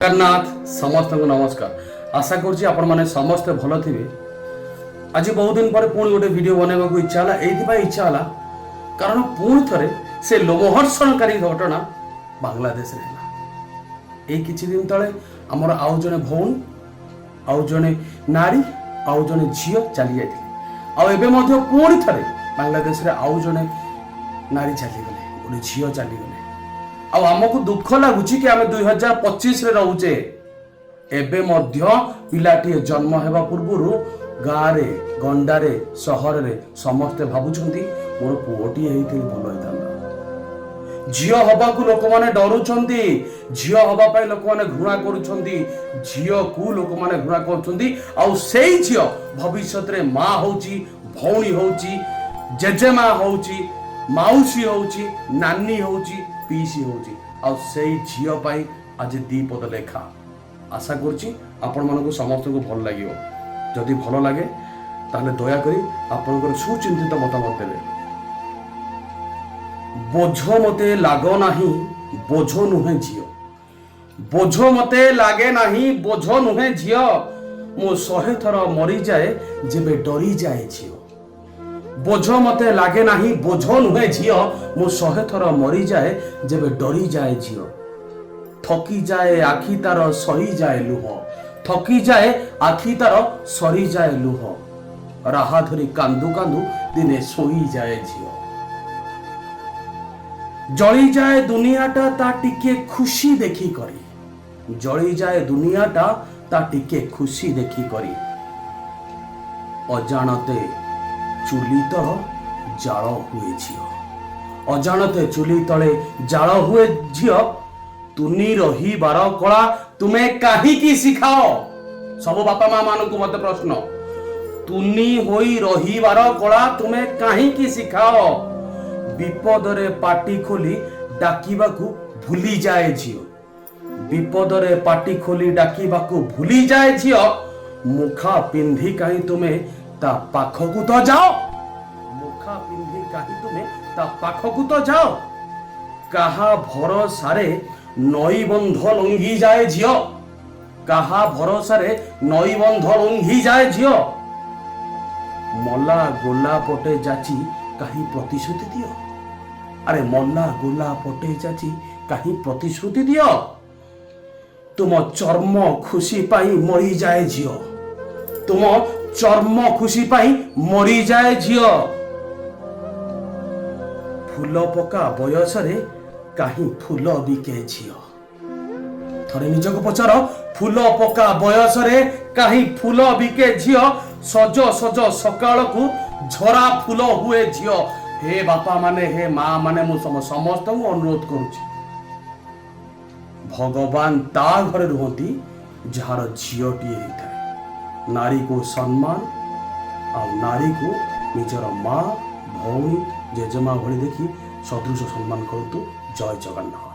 जगन्नाथ समस्त को नमस्कार। आशा करुँच आपण मैंने समस्ते भल थे। आज बहुत दिन पर पुणी गोटे वीडियो बनवा को इच्छा है। ये इच्छा है कारण पुणी थे से लोमहर्षणकारी घटना बांग्लादेश किछि दिन तले आमर आउ जने भौणी आउ जने नारी आउ जने झील चली जाते पुणी थे बांग्लादेश आउ जने नारी चलीगले गोटे झील चलीगले आमको दुख लगुच कि आम 2025 रे रोचे एबे मध्य पिलाटी जन्म हेबा पूर्व गाँव रे गंडारे सहर रे समस्ते भावुंट मोर पुओटी भल होता। झील हवा को लोक मैंने डरुंट झील हवाई लोक मैंने घृणा कर झील को लोक मैंने घृणा कर झील भविष्य में माँ होची भौणी होची जेजेमा होची माउसी होची नानी होची पीसी होची आ सेई झील पाई आज दी पद लेखा। आशा करुँची आपण मानक समस्त को भल लगे। जदि भल लगे ताले दयाकोरी आपनकर सुचिंतित मतामत देवे। बोझ मते लाग नाही बोझ नुहे झील बोझ मते लागे नाही बोझ नुहे झील मो 100 थर मरी जाए जेबे डरी जाए झील बोझ मते लागे नाही बोझ नुहे झील मो 100 थर मरी जाए जेबे डरी जाए झील थकी जाए आखि तार सही जाए लुह थकी जाए आखि तार सरी जाए लुह राहा धरी कांदू कांदू दिने सोई जाए झील जली जाए दुनियाटा ता टिके खुशी देखी करी जली जाए दुनियाटा ता टिके खुशी देखी करी अजाणते चुली तल जाल हुए झील अजाणते चुली तले जाल हुए झील तुनी रही बार कला तुम्हें कहीं शिखाओ। सब बापा माँ मान को मत प्रश्न तुनी होई रही बार कला तुम्हें कहीं शिखाओ। विपदरे पाटी खोली डाकिबाकू भूली जाए झील विपदरे पाटी खोली डाकिबाकू भूली जाए झील मुखा पिंधी कहीं तुम्हें ता पाखकू तो जाओ मुखा पिंधी कहीं तुम्हें ता पाखकू तो जाओ। कहा भरोसारे नई बंध लंघी जाए झील कहा भरोसारे नई बंध लंघी जाए झील मला गोला पटे जाची कहीं प्रतिश्रुति दियो। अरे मल्ला गोला पटे जाची कहीं प्रतिश्रुति दियो। तुम चर्म खुशी पाई मरी जाए झील तुम चर्म खुशी पाई मरी जाए झील फूल पका बयस रे कहीं फूल बिके झील थरे निजक पचार फूल पका बयस रे कहीं फूल बिके झील सज सज सकाल को झरा फूल हुए झील। हे बापा माने हे माँ माने मु समस्त अनुरोध करुछि भगवान ता घरे रुहती जार झीलटी होता नारी को सम्मान आ नारी को निजर माँ भौणी जेजेमा भली देखी सदृश सम्मान करतु। जय जगन्नाथ।